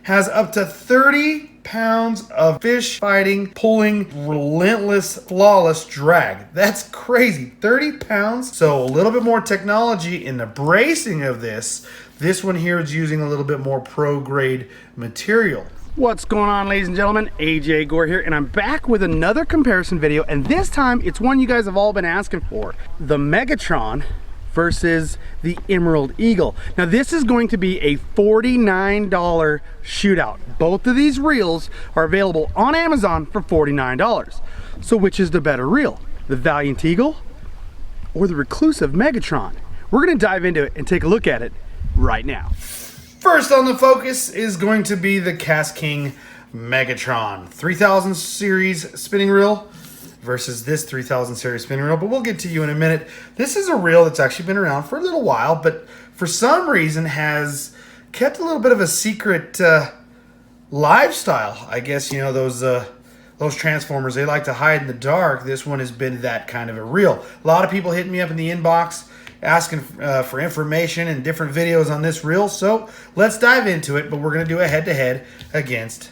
has up to 30 pounds of fish fighting, pulling, relentless, flawless drag. That's crazy. 30 pounds. So a little bit more technology in the bracing of this. This one here is using a little bit more pro grade material. What's going on, ladies and gentlemen? AJ Gore here, and I'm back with another comparison video, and this time it's one you guys have all been asking for. The Megatron versus the Emerald Eagle. Now this is going to be a $49 shootout. Both of these reels are available on Amazon for $49. So which is the better reel? The Valiant Eagle or the reclusive Megatron? We're gonna dive into it and take a look at it right now. First on the focus is going to be the KastKing MegaTron 3000 series spinning reel versus this 3000 series spinning reel, but we'll get to you in a minute. This is a reel that's actually been around for a little while, but for some reason has kept a little bit of a secret lifestyle. I guess, you know, those transformers, they like to hide in the dark. This one has been that kind of a reel. A lot of people hitting me up in the inbox asking for information and different videos on this reel, so let's dive into it. But we're going to do a head-to-head against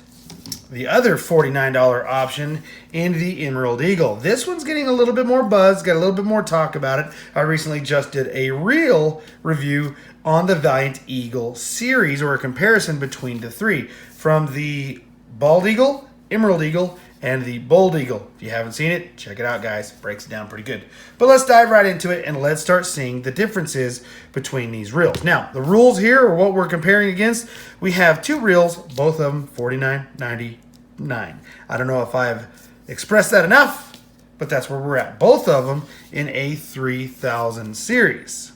the other $49 option in the Emerald Eagle. This one's getting a little bit more buzz, got a little bit more talk about it. I recently just did a reel review on the Valiant Eagle series, or a comparison between the three, from the Bald Eagle, Emerald Eagle, and the Bold Eagle. If you haven't seen it, check it out, guys. Breaks it down pretty good. But let's dive right into it and let's start seeing the differences between these reels. Now, the rules here are what we're comparing against. We have two reels, both of them $49.99. I don't know if I've expressed that enough, but that's where we're at. Both of them in a 3000 series.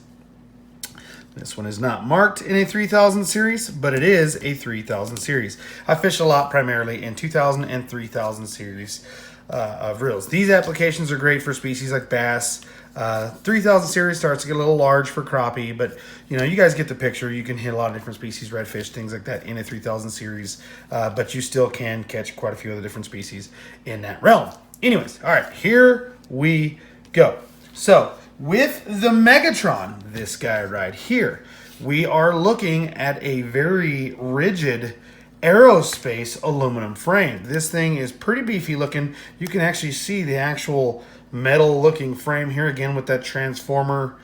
This one is not marked in a 3000 series, but it is a 3000 series. I fish a lot primarily in 2000 and 3000 series of reels. These applications are great for species like bass. 3000 series starts to get a little large for crappie, but you know, you guys get the picture. You can hit a lot of different species, redfish, things like that in a 3000 series, but you still can catch quite a few other different species in that realm. Anyways, all right, here we go. So with the Megatron, this guy right here, we are looking at a very rigid aerospace aluminum frame. This thing is pretty beefy looking. You can actually see the actual metal looking frame here again with that transformer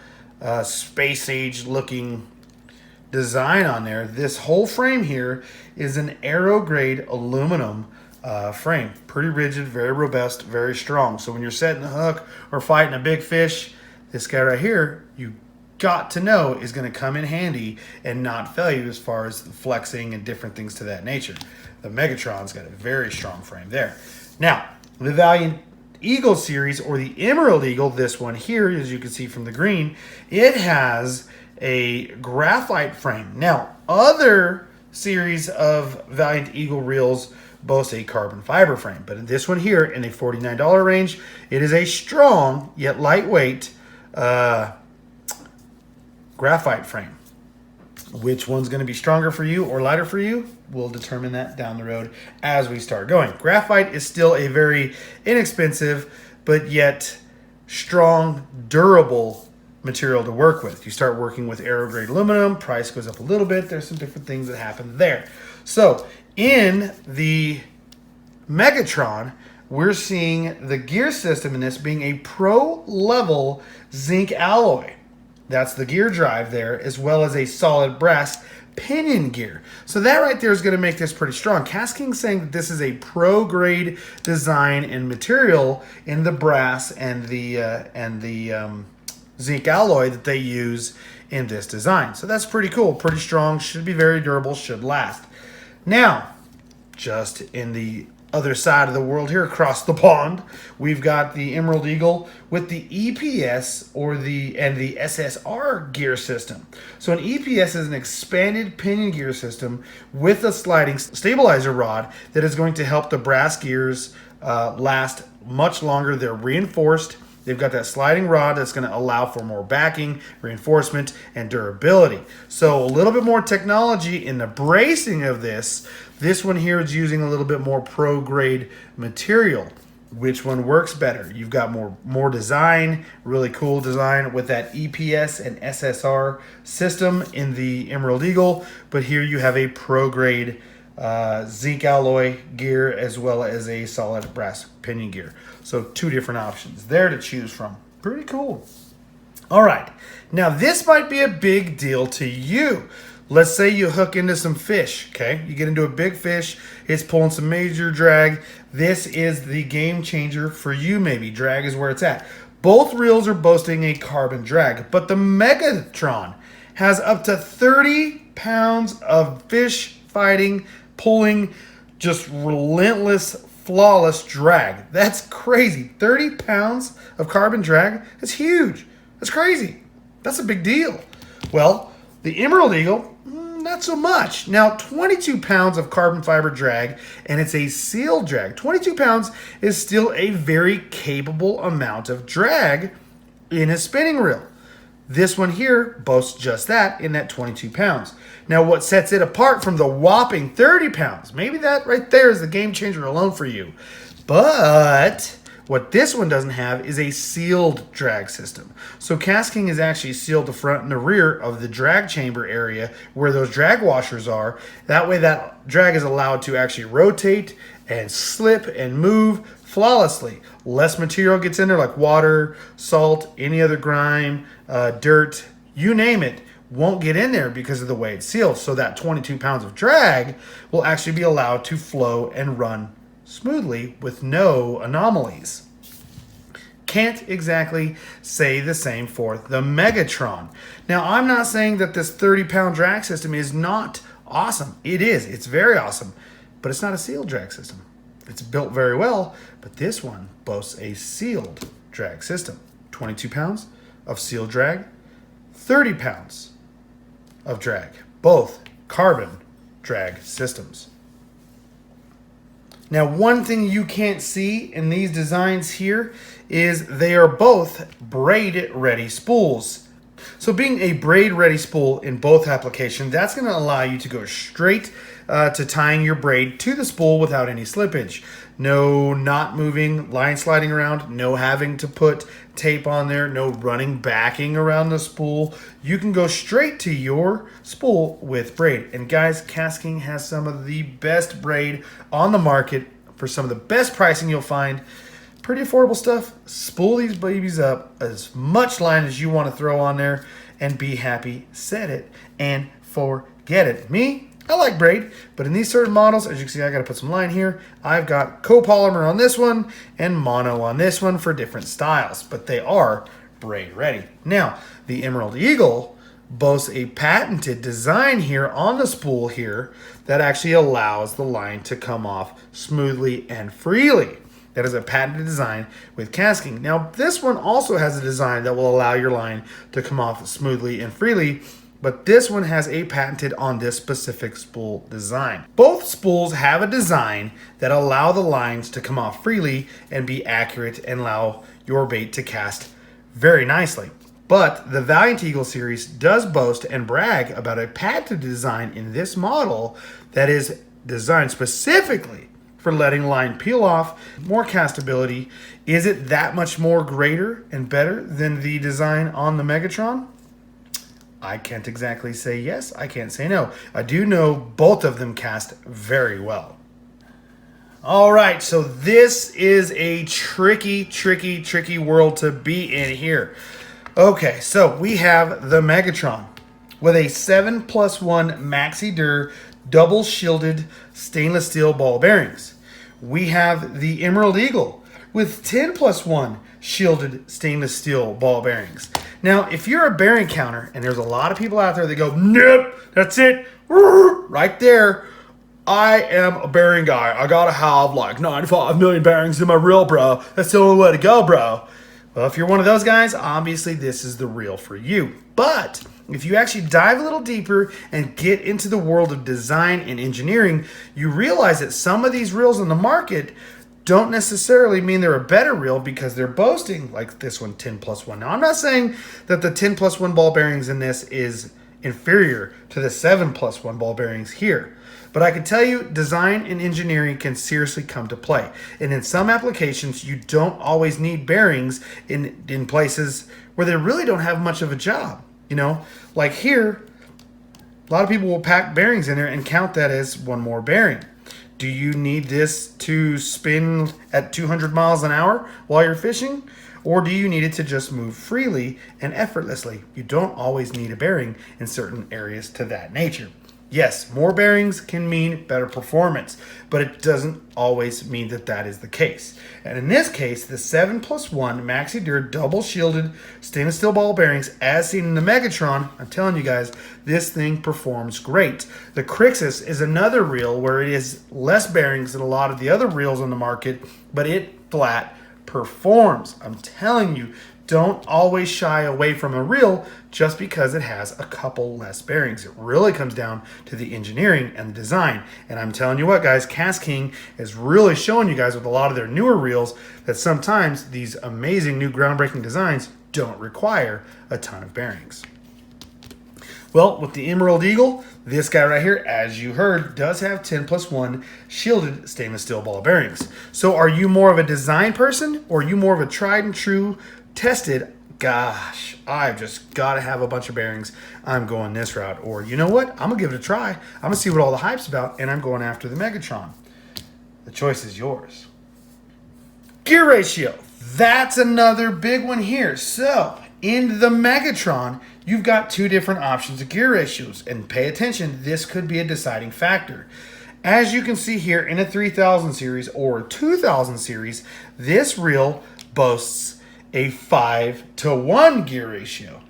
space age looking design on there. This whole frame here is an aero grade aluminum frame. Pretty rigid, very robust, very strong. So when you're setting a hook or fighting a big fish, this guy right here, you got to know is going to come in handy and not fail you as far as flexing and different things to that nature. The Megatron's got a very strong frame there. Now, the Valiant Eagle series, or the Emerald Eagle, this one here, as you can see from the green, it has a graphite frame. Now, other series of Valiant Eagle reels boast a carbon fiber frame, but in this one here, in a $49 range, it is a strong yet lightweight graphite frame. Which one's going to be stronger for you or lighter for you? We'll determine that down the road as we start going. Graphite is still a very inexpensive but yet strong, durable material to work with. You start working with aero grade aluminum, price goes up a little bit. There's some different things that happen there. So in the Megatron, we're seeing the gear system in this being a pro level zinc alloy. That's the gear drive there, as well as a solid brass pinion gear. So that right there is going to make this pretty strong. KastKing's saying that this is a pro grade design and material in the brass and the zinc alloy that they use in this design. So that's pretty cool, pretty strong, should be very durable, should last. Now, just in the other side of the world here, across the pond, we've got the Emerald Eagle with the EPS and the SSR gear system. So an EPS is an expanded pinion gear system with a sliding stabilizer rod that is going to help the brass gears last much longer. They're reinforced. They've got that sliding rod that's going to allow for more backing, reinforcement, and durability. So a little bit more technology in the bracing of this. This one here is using a little bit more pro-grade material. Which one works better? You've got more design, really cool design with that EPS and SSR system in the Emerald Eagle, but here you have a pro-grade zinc alloy gear as well as a solid brass pinion gear. So 2 different options there to choose from. Pretty cool. All right, now this might be a big deal to you. Let's say you hook into some fish, okay? You get into a big fish, it's pulling some major drag. This is the game changer for you maybe. Drag is where it's at. Both reels are boasting a carbon drag, but the MegaTron has up to 30 pounds of fish fighting, pulling, just relentless, flawless drag. That's crazy. 30 pounds of carbon drag, that's huge. That's crazy. That's a big deal. Well, the Emerald Eagle, not so much. Now, 22 pounds of carbon fiber drag, and it's a sealed drag. 22 pounds is still a very capable amount of drag in a spinning reel. This one here boasts just that in that 22 pounds. Now, what sets it apart from the whopping 30 pounds, maybe that right there is the game changer alone for you. But what this one doesn't have is a sealed drag system. So KastKing has actually sealed the front and the rear of the drag chamber area where those drag washers are. That way that drag is allowed to actually rotate and slip and move flawlessly. Less material gets in there like water, salt, any other grime, dirt, you name it, won't get in there because of the way it's sealed. So that 22 pounds of drag will actually be allowed to flow and run smoothly with no anomalies. Can't exactly say the same for the MegaTron. Now, I'm not saying that this 30-pound drag system is not awesome. It is. It's very awesome. But it's not a sealed drag system. It's built very well, but this one boasts a sealed drag system. 22 pounds of sealed drag, 30 pounds of drag. Both carbon drag systems. Now, one thing you can't see in these designs here is they are both braid ready spools. So being a braid ready spool in both applications, that's going to allow you to go straight to tying your braid to the spool without any slippage. No knot moving, line sliding around, no having to put tape on there, no running backing around the spool. You can go straight to your spool with braid. And guys, KastKing has some of the best braid on the market for some of the best pricing you'll find. Pretty affordable stuff. Spool these babies up as much line as you want to throw on there and be happy. Set it and forget it. Me, I like braid, but in these certain models, as you can see, I got to put some line here. I've got copolymer on this one and mono on this one for different styles, but they are braid ready. Now, the Emerald Eagle boasts a patented design here on the spool here that actually allows the line to come off smoothly and freely. That is a patented design with KastKing. Now, this one also has a design that will allow your line to come off smoothly and freely, but this one has a patented on this specific spool design. Both spools have a design that allow the lines to come off freely and be accurate and allow your bait to cast very nicely. But the Valiant Eagle series does boast and brag about a patented design in this model that is designed specifically for letting line peel off, more castability. Is it that much more greater and better than the design on the MegaTron? I can't exactly say yes, I can't say no. I do know both of them cast very well. All right, so this is a tricky world to be in here. Okay, so we have the MegaTron with a 7+1 Maxi Dur double shielded stainless steel ball bearings. We have the Emerald Eagle with 10+1 shielded stainless steel ball bearings. Now, if you're a bearing counter, and there's a lot of people out there that go, nope, that's it, right there, I am a bearing guy. I gotta have like 95 million bearings in my reel, bro. That's the only way to go, bro. Well, if you're one of those guys, obviously this is the reel for you. But if you actually dive a little deeper and get into the world of design and engineering, you realize that some of these reels on the market don't necessarily mean they're a better reel because they're boasting, like this one, 10+1. Now, I'm not saying that the 10+1 ball bearings in this is inferior to the 7+1 ball bearings here. But I can tell you, design and engineering can seriously come to play. And in some applications, you don't always need bearings in places where they really don't have much of a job. You know, like here, A lot of people will pack bearings in there and count that as one more bearing. Do you need this to spin at 200 miles an hour while you're fishing? Or do you need it to just move freely and effortlessly? You don't always need a bearing in certain areas to that nature. Yes, more bearings can mean better performance, but it doesn't always mean that that is the case. And in this case, the 7+1 Maxi-Dur double shielded stainless steel ball bearings, as seen in the Megatron, I'm telling you guys, this thing performs great. The Crixus is another reel where it is less bearings than a lot of the other reels on the market, but it flat performs. I'm telling you, don't always shy away from a reel just because it has a couple less bearings. It really comes down to the engineering and the design. And I'm telling you what, guys, KastKing is really showing you guys with a lot of their newer reels that sometimes these amazing new groundbreaking designs don't require a ton of bearings. Well, with the Emerald Eagle, this guy right here, as you heard, does have 10+1 shielded stainless steel ball bearings. So are you more of a design person, or are you more of a tried and true tested, gosh, I've just got to have a bunch of bearings, I'm going this route? Or you know what, I'm gonna give it a try, I'm gonna see what all the hype's about, and I'm going after the Megatron? The choice is yours. Gear ratio, that's another big one here. So in the Megatron, you've got two different options of gear ratios, and pay attention, this could be a deciding factor. As you can see here in a 3000 series or a 2000 series, this reel boasts a 5-to-1 gear ratio.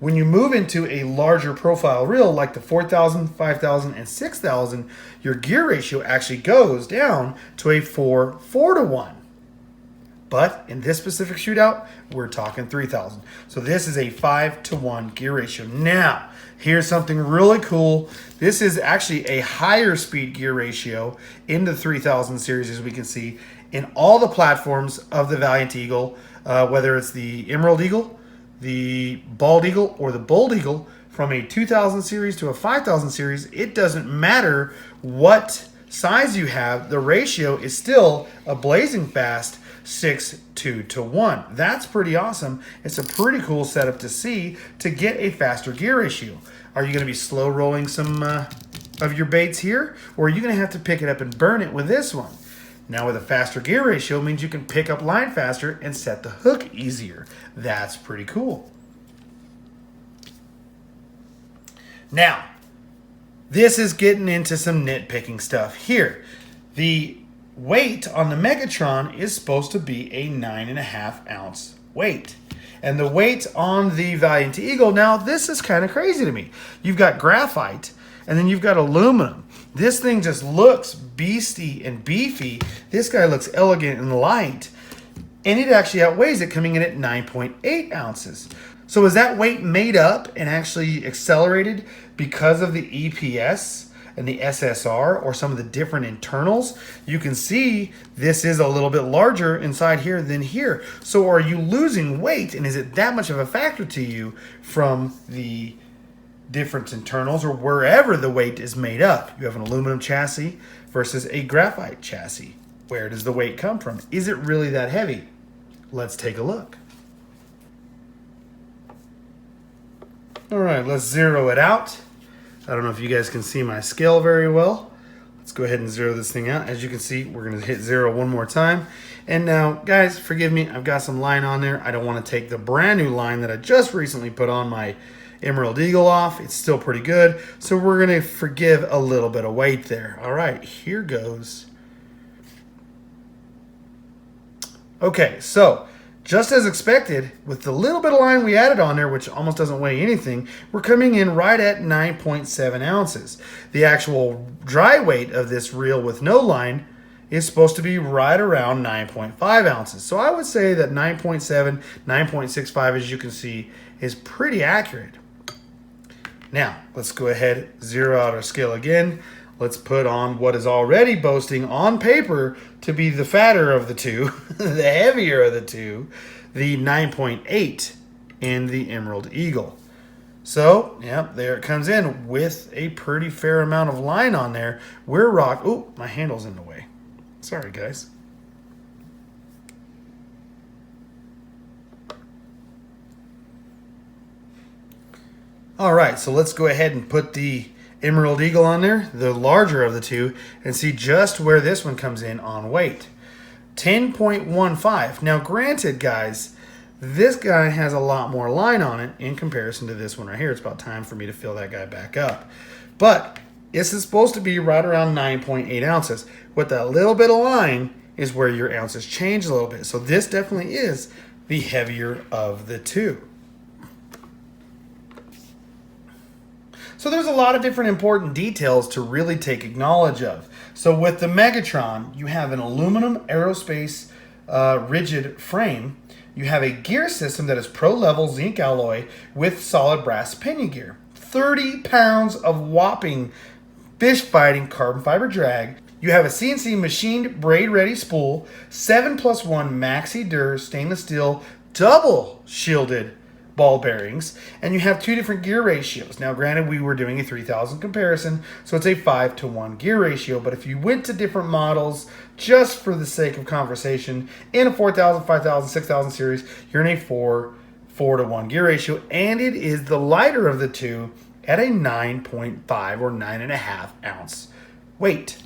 When you move into a larger profile reel like the 4000, 5000, and 6000, your gear ratio actually goes down to a 4-to-1. But in this specific shootout, we're talking 3000. So this is a 5-to-1 gear ratio. Now, here's something really cool. This is actually a higher speed gear ratio in the 3000 series, as we can see, in all the platforms of the Valiant Eagle, whether it's the Emerald Eagle, the Bald Eagle, or the Bold Eagle. From a 2000 series to a 5000 series, it doesn't matter what size you have, the ratio is still a blazing fast 6-to-1. That's pretty awesome. It's a pretty cool setup to see to get a faster gear ratio. Are you going to be slow rolling some of your baits here, or are you going to have to pick it up and burn it with this one? Now with a faster gear ratio means you can pick up line faster and set the hook easier. That's pretty cool. Now, this is getting into some nitpicking stuff here. The weight on the Megatron is supposed to be a 9.5 ounce weight. And the weight on the Valiant Eagle, now this is kind of crazy to me. You've got graphite and then you've got aluminum. This thing just looks beasty and beefy. This guy looks elegant and light. And it actually outweighs it, coming in at 9.8 ounces. So is that weight made up and actually accelerated because of the EPS and the SSR or some of the different internals? You can see this is a little bit larger inside here than here. So are you losing weight, and is it that much of a factor to you from the different internals or wherever the weight is made up? You have an aluminum chassis versus a graphite chassis. Where does the weight come from? Is it really that heavy? Let's take a look. All right, let's zero it out. I don't know if you guys can see my scale very well. Let's go ahead and zero this thing out. As you can see, we're gonna hit zero one more time. And now, guys, forgive me, I've got some line on there. I don't wanna take the brand new line that I just recently put on my Emerald Eagle off. It's still pretty good. So we're gonna forgive a little bit of weight there. All right, here goes. Okay, so just as expected, with the little bit of line we added on there, which almost doesn't weigh anything, we're coming in right at 9.7 ounces. The actual dry weight of this reel with no line is supposed to be right around 9.5 ounces. So I would say that 9.7, 9.65, as you can see, is pretty accurate. Now, let's go ahead, zero out our scale again. Let's put on what is already boasting on paper to be the fatter of the two, the heavier of the two, the 9.8 in the Emerald Eagle. So, yeah, there it comes in with a pretty fair amount of line on there. We're rock. Oh, my handle's in the way. Sorry, guys. All right, so let's go ahead and put the Emerald Eagle on there, the larger of the two, and see just where this one comes in on weight. 10.15. Now granted, guys, this guy has a lot more line on it in comparison to this one right here. It's about time for me to fill that guy back up. But this is supposed to be right around 9.8 ounces. With that little bit of line is where your ounces change a little bit. So this definitely is the heavier of the two. So there's a lot of different important details to really take knowledge of. So with the Megatron, you have an aluminum aerospace rigid frame. You have a gear system that is pro level zinc alloy with solid brass pinion gear. 30 pounds of whopping fish fighting carbon fiber drag. You have a CNC machined braid ready spool, 7+1 maxi dur stainless steel double shielded ball bearings, and you have two different gear ratios. Now granted, we were doing a 3000 comparison, so it's a 5-to-1 gear ratio, but if you went to different models just for the sake of conversation, in a 4000, 5000, 6000 series, you're in a 4-to-1 gear ratio, and it is the lighter of the two at a 9.5 or 9.5 ounce weight.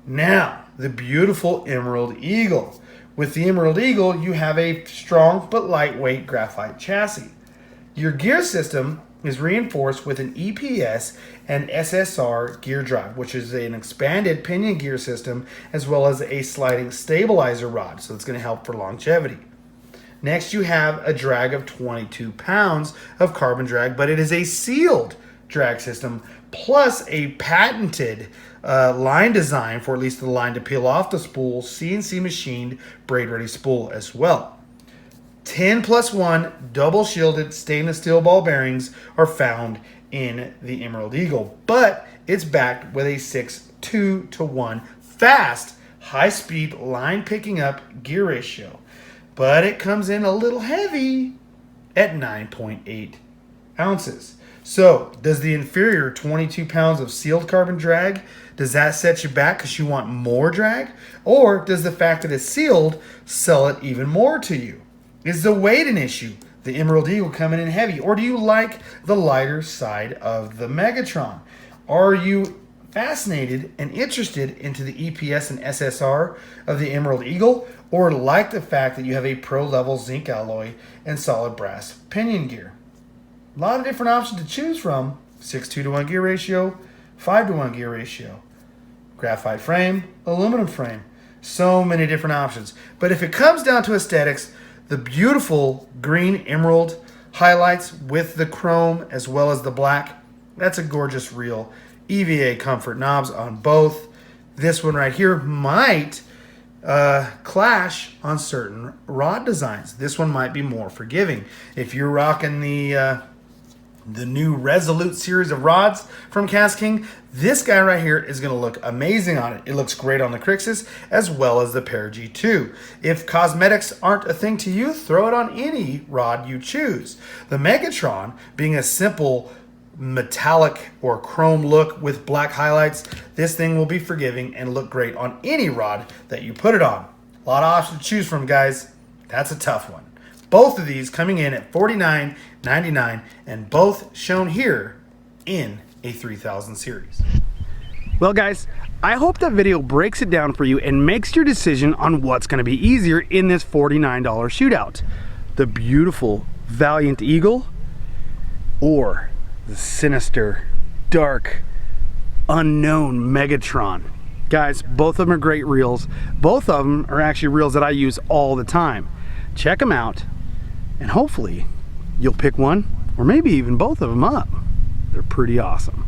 Now, the beautiful Emerald Eagle. With the Emerald Eagle, you have a strong but lightweight graphite chassis. Your gear system is reinforced with an EPS and SSR gear drive, which is an expanded pinion gear system, as well as a sliding stabilizer rod, so it's going to help for longevity. Next, you have a drag of 22 pounds of carbon drag, but it is a sealed drag system, plus a patented line design for at least the line to peel off the spool, CNC machined braid ready spool as well. 10+1 double shielded stainless steel ball bearings are found in the Emerald Eagle, but it's backed with a 6-2-to-1 fast, high-speed line picking up gear ratio. But it comes in a little heavy at 9.8 ounces. So does the inferior 22 pounds of sealed carbon drag, does that set you back because you want more drag? Or does the fact that it's sealed sell it even more to you? Is the weight an issue? The Emerald Eagle coming in heavy? Or do you like the lighter side of the Megatron? Are you fascinated and interested into the EPS and SSR of the Emerald Eagle? Or like the fact that you have a pro-level zinc alloy and solid brass pinion gear? A lot of different options to choose from. 6-2-to-1 gear ratio, 5-to-1 gear ratio, graphite frame, aluminum frame. So many different options. But if it comes down to aesthetics, the beautiful green emerald highlights with the chrome as well as the black, that's a gorgeous reel. EVA comfort knobs on both. This one right here might clash on certain rod designs. This one might be more forgiving. If you're rocking the new Resolute series of rods from KastKing, this guy right here is going to look amazing on it. It looks great on the Crixus as well as the Para G2. If cosmetics aren't a thing to you, throw it on any rod you choose. The Megatron, being a simple metallic or chrome look with black highlights, this thing will be forgiving and look great on any rod that you put it on. A lot of options to choose from, guys. That's a tough one. Both of these coming in at $49.99 and both shown here in a 3000 series. Well guys, I hope that video breaks it down for you and makes your decision on what's going to be easier in this $49 shootout. The beautiful Valiant Eagle or the sinister, dark, unknown Megatron. Guys, both of them are great reels. Both of them are actually reels that I use all the time. Check them out and hopefully you'll pick one or maybe even both of them up. They're pretty awesome.